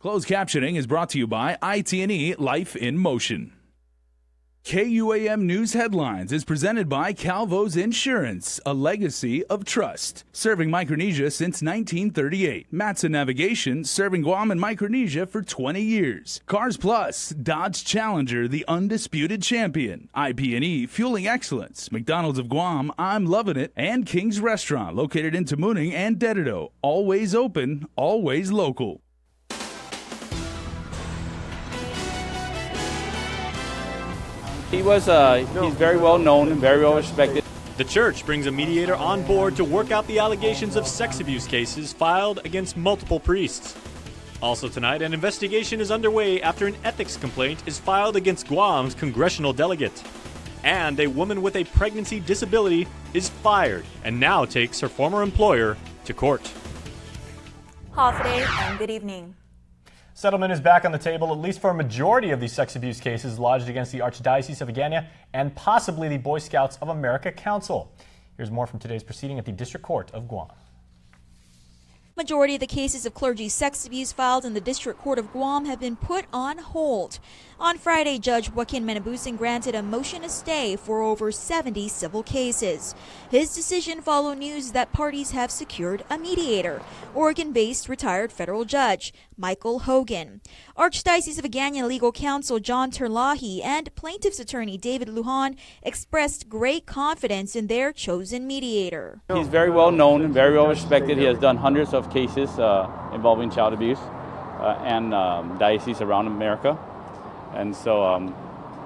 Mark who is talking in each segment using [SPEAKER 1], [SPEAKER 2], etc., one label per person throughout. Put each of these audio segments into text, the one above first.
[SPEAKER 1] Closed captioning is brought to you by IT&E Life in Motion. KUAM News Headlines is presented by Calvo's Insurance, a legacy of trust. Serving Micronesia since 1938. Matson Navigation, serving Guam and Micronesia for 20 years. Cars Plus, Dodge Challenger, the undisputed champion. IP&E, fueling excellence. McDonald's of Guam, I'm loving it. And King's Restaurant, located in Tamuning and Dededo. Always open, always local.
[SPEAKER 2] He's very well known and very well respected.
[SPEAKER 3] The church brings a mediator on board to work out the allegations of sex abuse cases filed against multiple priests. Also tonight, an investigation is underway after an ethics complaint is filed against Guam's congressional delegate. And a woman with a pregnancy disability is fired and now takes her former employer to court.
[SPEAKER 4] Half day and good evening.
[SPEAKER 5] Settlement is back on the table, at least for a majority of these sex abuse cases lodged against the Archdiocese of Agana and possibly the Boy Scouts of America Council. Here's more from today's proceeding at the District Court of Guam.
[SPEAKER 4] Majority of the cases of clergy sex abuse filed in the District Court of Guam have been put on hold. On Friday, Judge Joaquin Menabusan granted a motion to stay for over 70 civil cases. His decision followed news that parties have secured a mediator, Oregon-based retired federal judge Michael Hogan. Archdiocese of Agana legal counsel John Terlahi and plaintiff's attorney David Lujan expressed great confidence in their chosen mediator.
[SPEAKER 2] He's very well known and very well respected. He has done hundreds of cases involving child abuse and dioceses around America. And so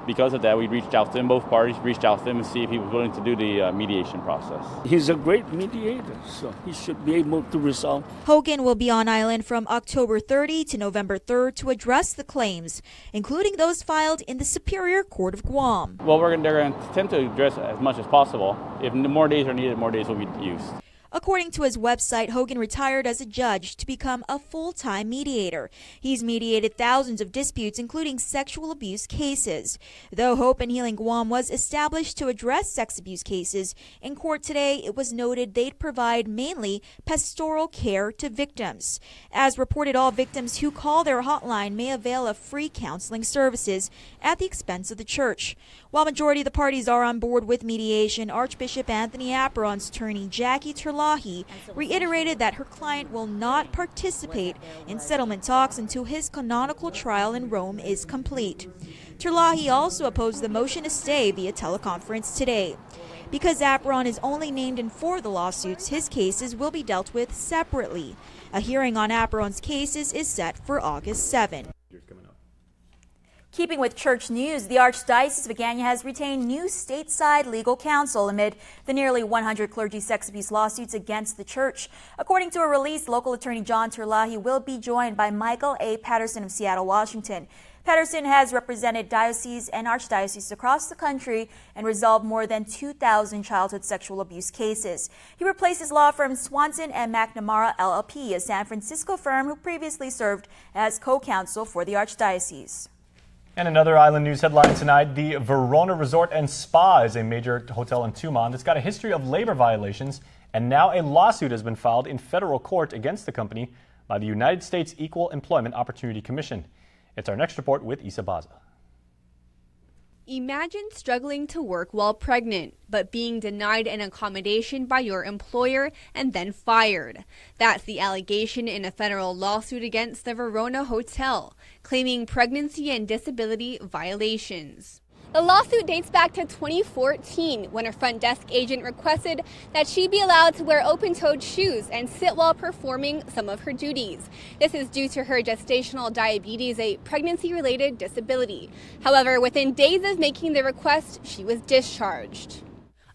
[SPEAKER 2] because of that, we reached out to him. Both parties reached out to him to see if he was willing to do the mediation process.
[SPEAKER 6] He's a great mediator, so he should be able to resolve.
[SPEAKER 4] Hogan will be on island from October 30 to November 3rd to address the claims, including those filed in the Superior Court of Guam.
[SPEAKER 2] Well, they're going to attempt to address as much as possible. If more days are needed, more days will be used.
[SPEAKER 4] According to his website, Hogan retired as a judge to become a full-time mediator. He's mediated thousands of disputes, including sexual abuse cases. Though Hope and Healing Guam was established to address sex abuse cases, in court today it was noted they'd provide mainly pastoral care to victims. As reported, all victims who call their hotline may avail of free counseling services at the expense of the church. While majority of the parties are on board with mediation, Archbishop Anthony Apron's attorney Jackie Terlahi reiterated that her client will not participate in settlement talks until his canonical trial in Rome is complete. Terlahi also opposed the motion to stay via teleconference today. Because Apron is only named in 4 of the lawsuits, his cases will be dealt with separately. A hearing on Apron's cases is set for August 7. Keeping with church news, the Archdiocese of Agana has retained new stateside legal counsel amid the nearly 100 clergy sex abuse lawsuits against the church. According to a release, local attorney John Terlahi will be joined by Michael A. Patterson of Seattle, Washington. Patterson has represented dioceses and archdioceses across the country and resolved more than 2,000 childhood sexual abuse cases. He replaces law firm Swanson and McNamara LLP, a San Francisco firm who previously served as co-counsel for the archdiocese.
[SPEAKER 5] And another island news headline tonight, the Verona Resort and Spa is a major hotel in Tumon that's got a history of labor violations, and now a lawsuit has been filed in federal court against the company by the United States Equal Employment Opportunity Commission. It's our next report with Isa Baza.
[SPEAKER 7] Imagine struggling to work while pregnant, but being denied an accommodation by your employer and then fired. That's the allegation in a federal lawsuit against the Verona Hotel, claiming pregnancy and disability violations.
[SPEAKER 8] The lawsuit dates back to 2014 when a front desk agent requested that she be allowed to wear open-toed shoes and sit while performing some of her duties. This is due to her gestational diabetes, a pregnancy-related disability. However, within days of making the request, she was discharged.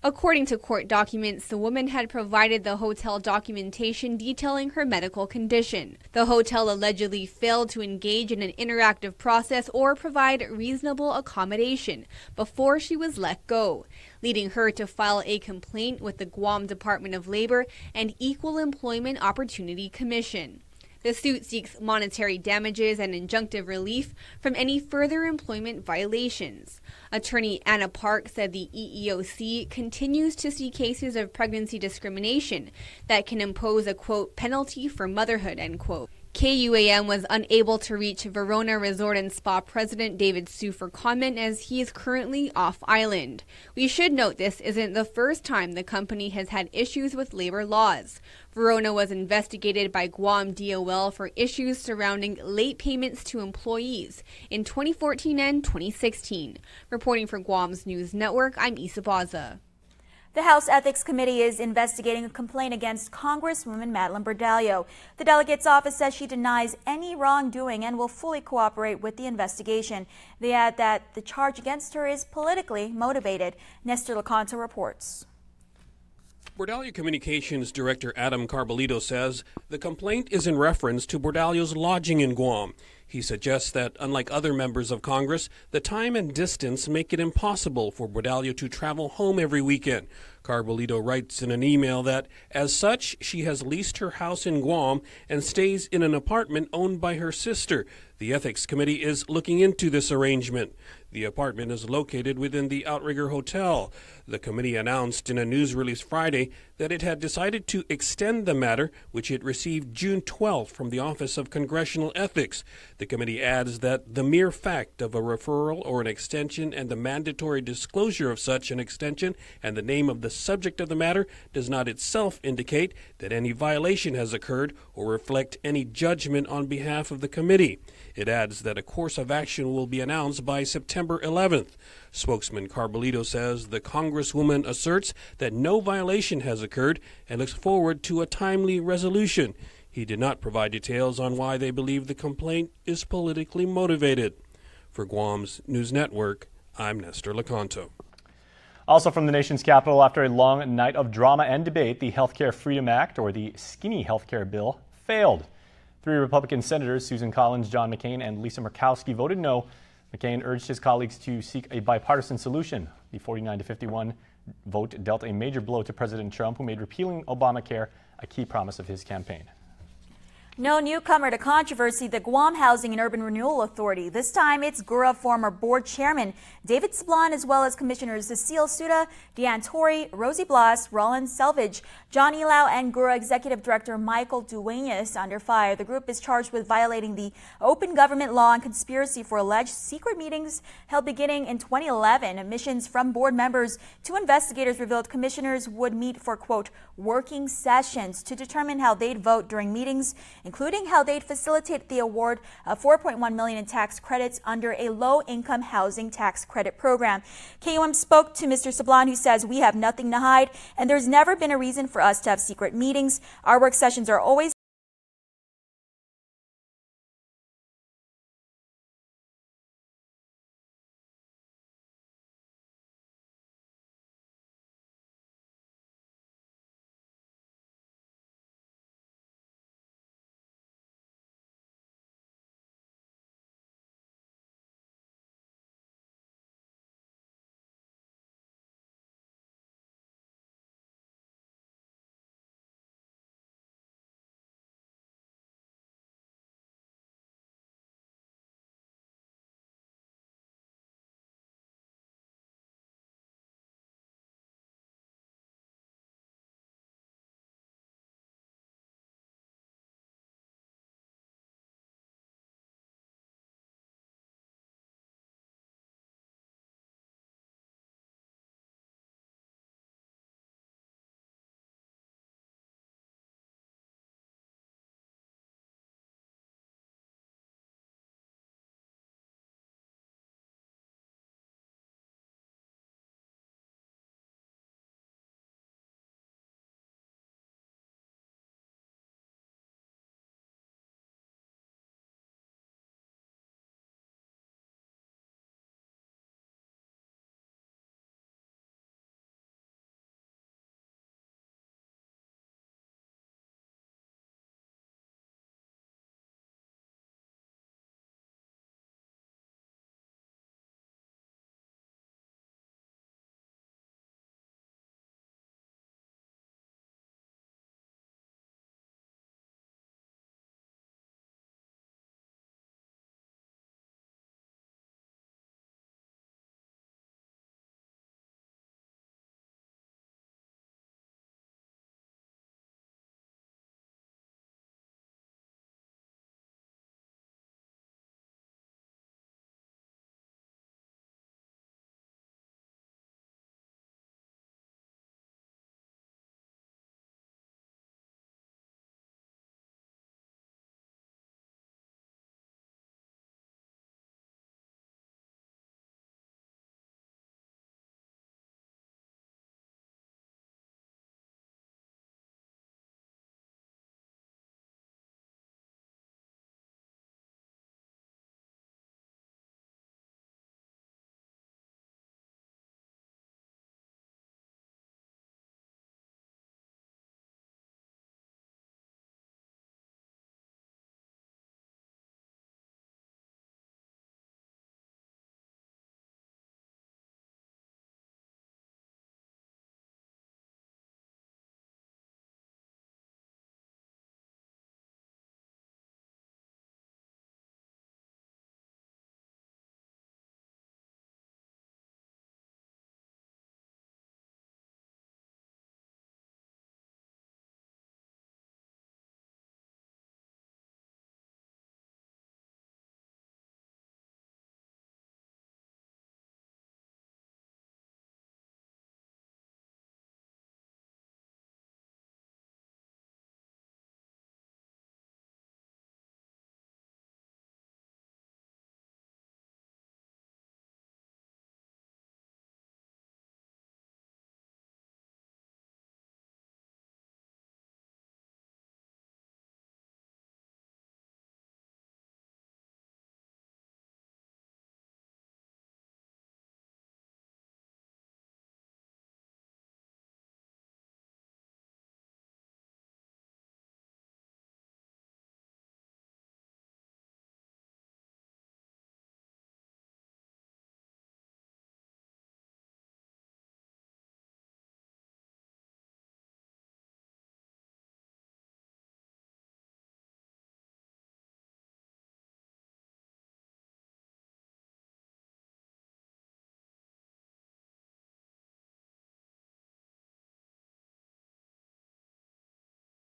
[SPEAKER 7] According to court documents, the woman had provided the hotel documentation detailing her medical condition. The hotel allegedly failed to engage in an interactive process or provide reasonable accommodation before she was let go, leading her to file a complaint with the Guam Department of Labor and Equal Employment Opportunity Commission. The suit seeks monetary damages and injunctive relief from any further employment violations. Attorney Anna Park said the EEOC continues to see cases of pregnancy discrimination that can impose a, quote, penalty for motherhood, end quote. KUAM was unable to reach Verona Resort and Spa President David Su for comment as he is currently off island. We should note this isn't the first time the company has had issues with labor laws. Verona was investigated by Guam DOL for issues surrounding late payments to employees in 2014 and 2016. Reporting for Guam's News Network, I'm Isa Baza.
[SPEAKER 4] The House Ethics Committee is investigating a complaint against Congresswoman Madeline Bordallo. The delegate's office says she denies any wrongdoing and will fully cooperate with the investigation. They add that the charge against her is politically motivated. Nestor Lacanto reports.
[SPEAKER 9] Bordallo Communications Director Adam Carbolito says the complaint is in reference to Bordallo's lodging in Guam. He suggests that, unlike other members of Congress, the time and distance make it impossible for Bordallo to travel home every weekend. Carbolito writes in an email that, as such, she has leased her house in Guam and stays in an apartment owned by her sister. The Ethics Committee is looking into this arrangement. The apartment is located within the Outrigger Hotel. The committee announced in a news release Friday that it had decided to extend the matter, which it received June 12th from the Office of Congressional Ethics. The committee adds that the mere fact of a referral or an extension and the mandatory disclosure of such an extension and the name of the subject of the matter does not itself indicate that any violation has occurred or reflect any judgment on behalf of the committee. It adds that a course of action will be announced by September 11th. Spokesman Carbolito says the Congresswoman asserts that no violation has occurred and looks forward to a timely resolution. He did not provide details on why they believe the complaint is politically motivated. For Guam's News Network, I'm Nestor Lacanto.
[SPEAKER 5] Also from the nation's capital, after a long night of drama and debate, the Healthcare Freedom Act, or the skinny healthcare bill, failed. 3 Republican senators, Susan Collins, John McCain, and Lisa Murkowski, voted no. McCain urged his colleagues to seek a bipartisan solution. The 49-51 vote dealt a major blow to President Trump, who made repealing Obamacare a key promise of his campaign.
[SPEAKER 4] No newcomer to controversy, the Guam Housing and Urban Renewal Authority. This time, it's GHURA former board chairman David Sablan, as well as commissioners Cecile Suda, Deanne Torrey, Rosie Blas, Roland Selvage, John Elau, and GHURA executive director Michael Duenas under fire. The group is charged with violating the open government law and conspiracy for alleged secret meetings held beginning in 2011. Admissions from board members to investigators revealed commissioners would meet for, quote, working sessions to determine how they'd vote during meetings, including how they'd facilitate the award of $4.1 million in tax credits under a low-income housing tax credit program. KUAM spoke to Mr. Sablan, who says, "We have nothing to hide, and there's never been a reason for us to have secret meetings. Our work sessions are always